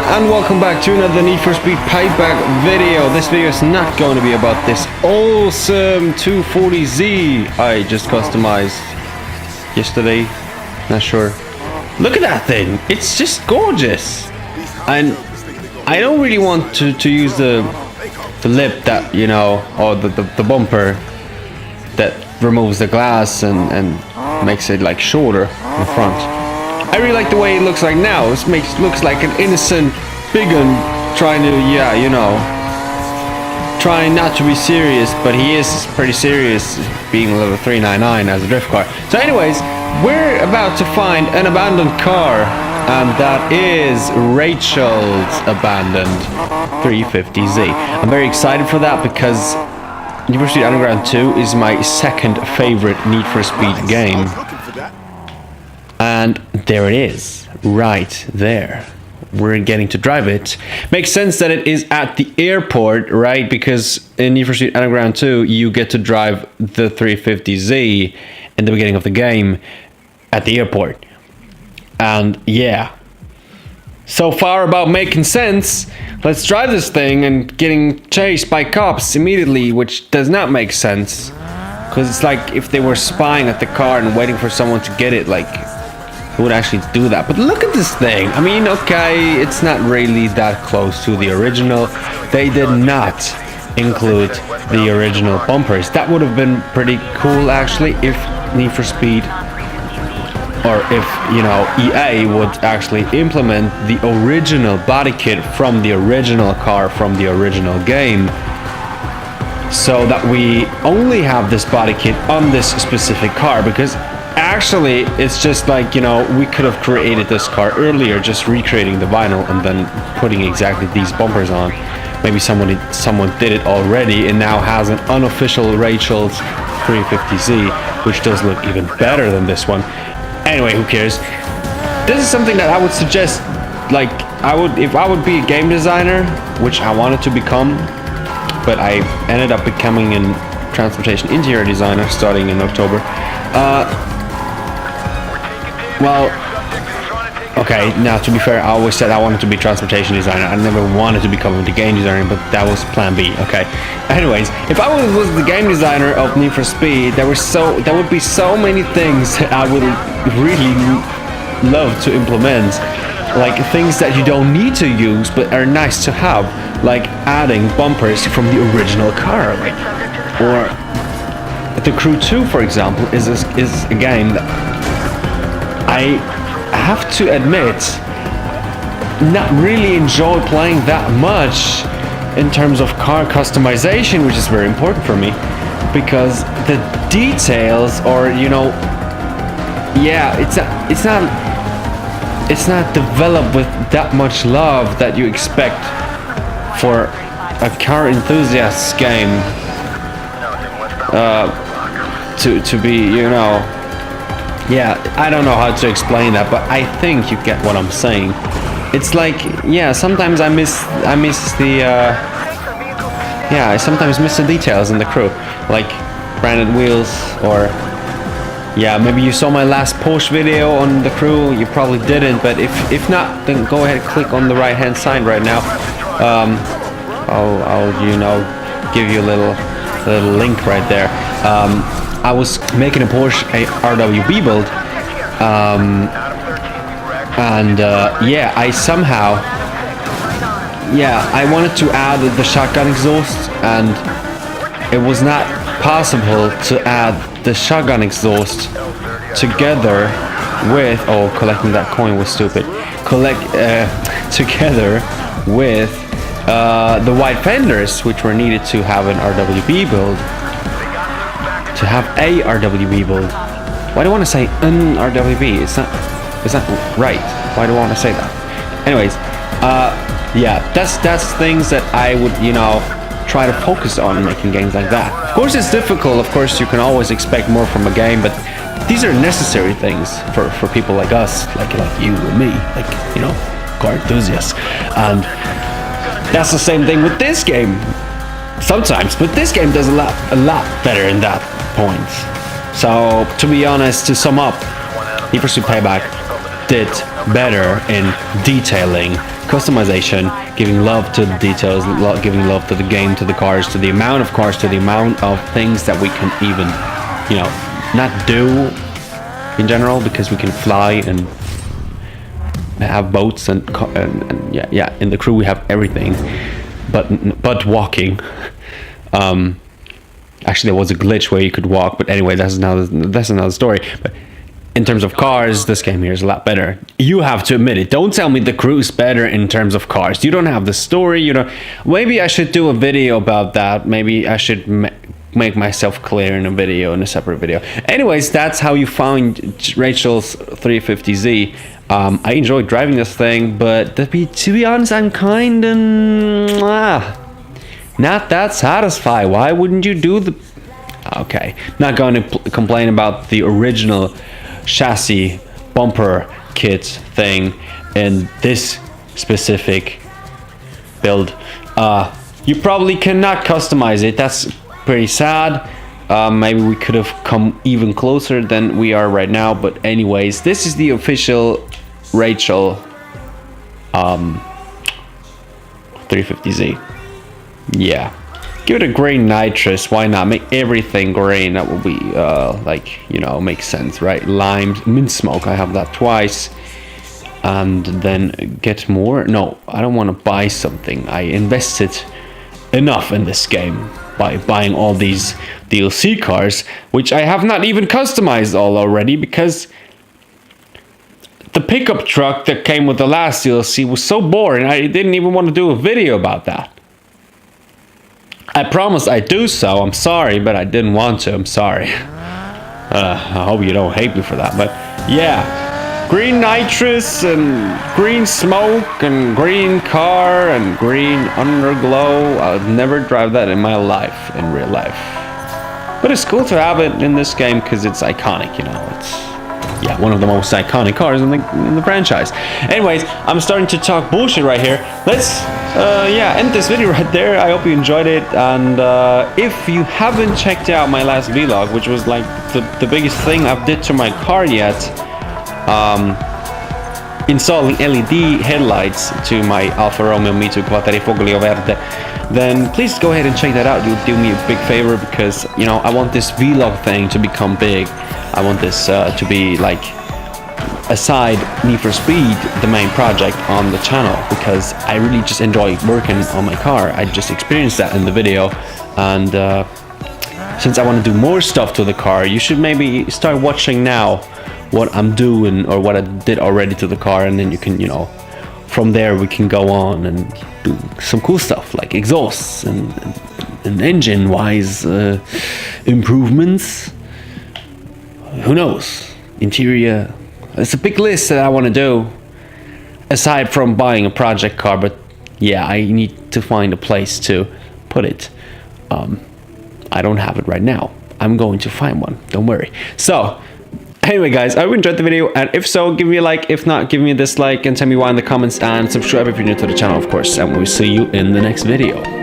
and welcome back to another Need for Speed Payback video. This video is not going to be about this awesome 240Z I just customized yesterday. Not sure. Look at that thing. It's just gorgeous. And I don't really want to use the lip that, you know, or the bumper that removes the glass and makes it like shorter in the front. I really like the way it looks like now. It looks like an innocent biggin trying to, yeah, you know, trying not to be serious, but he is pretty serious, being a level 399 as a drift car. So anyways, we're about to find an abandoned car, and that is Rachel's abandoned 350Z. I'm very excited for that because Need for Speed Underground 2 is my second favorite Need for Speed game. And there it is, right there. We're getting to drive it. Makes sense that it is at the airport, right? Because in Need for Speed Underground 2, you get to drive the 350Z in the beginning of the game at the airport. And yeah, so far about making sense. Let's drive this thing and getting chased by cops immediately, which does not make sense. Because it's like if they were spying at the car and waiting for someone to get it, like, would actually do that. But look at this thing. I mean, okay, it's not really that close to the original. They did not include the original bumpers. That would have been pretty cool actually if Need for Speed, or if, you know, EA would actually implement the original body kit from the original car from the original game, so that we only have this body kit on this specific car. Because actually, it's just like, you know, we could have created this car earlier, just recreating the vinyl and then putting exactly these bumpers on. Maybe someone did it already and now has an unofficial Rachel's 350Z, which does look even better than this one. Anyway, who cares? This is something that I would suggest, like, if I would be a game designer, which I wanted to become, but I ended up becoming a transportation interior designer starting in October. Well, okay, now to be fair, I always said I wanted to be transportation designer. I never wanted to become a game designer, but that was plan B, okay? Anyways, if I was the game designer of Need for Speed, there would be so many things that I would really love to implement. Like things that you don't need to use, but are nice to have. Like adding bumpers from the original car. Or The Crew 2, for example, is a game that I have to admit, not really enjoy playing that much in terms of car customization, which is very important for me, because the details, or, you know, yeah, it's not developed with that much love that you expect for a car enthusiast's game to be, you know. Yeah, I don't know how to explain that, but I think you get what I'm saying. It's like, yeah, sometimes I sometimes miss the details in the Crew, like branded wheels, or yeah, maybe you saw my last Porsche video on the Crew. You probably didn't, but if not, then go ahead and click on the right hand side right now. I'll you know, give you a little link right there. I was making a Porsche RWB build, yeah, I wanted to add the shotgun exhaust, and it was not possible to add the shotgun exhaust together with, oh, collecting that coin was stupid, together with the white fenders, which were needed to have an RWB build. To have a RWB build. Why do I want to say an RWB? It's not right. Why do I want to say that? Anyways, yeah, that's things that I would, you know, try to focus on making games like that. Of course, it's difficult. Of course, you can always expect more from a game, but these are necessary things for people like us, like you and me, like, you know, car enthusiasts. And that's the same thing with this game. Sometimes, but this game does a lot better in that point. So, to be honest, to sum up, Need for Speed Payback did better in detailing, customization, giving love to the details, giving love to the game, to the cars, to the amount of cars, to the amount of things that we can even, you know, not do in general, because we can fly and have boats and yeah, in the crew we have everything, but walking. Actually, there was a glitch where you could walk, but anyway, that's another story. But in terms of cars, this game here is a lot better. You have to admit it. Don't tell me the crew's better in terms of cars. You don't have the story. You know, maybe I should do a video about that. Maybe I should make myself clear in a video, in a separate video. Anyways, that's how you find Rachel's 350Z. I enjoyed driving this thing, but to be honest, I'm kind of not that satisfied. Why wouldn't you do the... Okay, not going to complain about the original chassis bumper kit thing in this specific build. You probably cannot customize it. That's pretty sad. Maybe we could have come even closer than we are right now, but anyways, this is the official Rachel 350Z. Yeah, give it a green nitrous. Why not make everything green? That will be like, you know, makes sense, right? Lime, mint smoke, I have that twice. And then get more. No, I don't want to buy something. I invested enough in this game by buying all these DLC cars, which I have not even customized all already, because the pickup truck that came with the last DLC was so boring. I didn't even want to do a video about that. I promised I'd do so. I'm sorry, but I didn't want to. I'm sorry. I hope you don't hate me for that. But yeah, green nitrous and green smoke and green car and green underglow. I'll never drive that in my life, in real life. But it's cool to have it in this game because it's iconic, you know. It's, yeah, one of the most iconic cars in the franchise. Anyways, I'm starting to talk bullshit right here. Let's yeah, end this video right there. I hope you enjoyed it, and if you haven't checked out my last vlog, which was like the biggest thing I've did to my car yet, installing LED headlights to my Alfa Romeo Mito Quattrifoglio Verde, then please go ahead and check that out. You'll do me a big favor, because, you know, I want this vlog thing to become big. I want this to be like, aside Need for Speed, the main project on the channel, because I really just enjoy working on my car. I just experienced that in the video, and since I want to do more stuff to the car, you should maybe start watching now what I'm doing or what I did already to the car, and then you can, you know, from there we can go on and do some cool stuff like exhausts and engine wise improvements. Who knows, interior. It's a big list that I want to do, aside from buying a project car, but yeah, I need to find a place to put it. I don't have it right now. I'm going to find one, don't worry. So anyway, guys, I hope you enjoyed the video, and if so, give me a like. If not, give me a dislike and tell me why in the comments, and subscribe if you're new to the channel, of course, and we'll see you in the next video.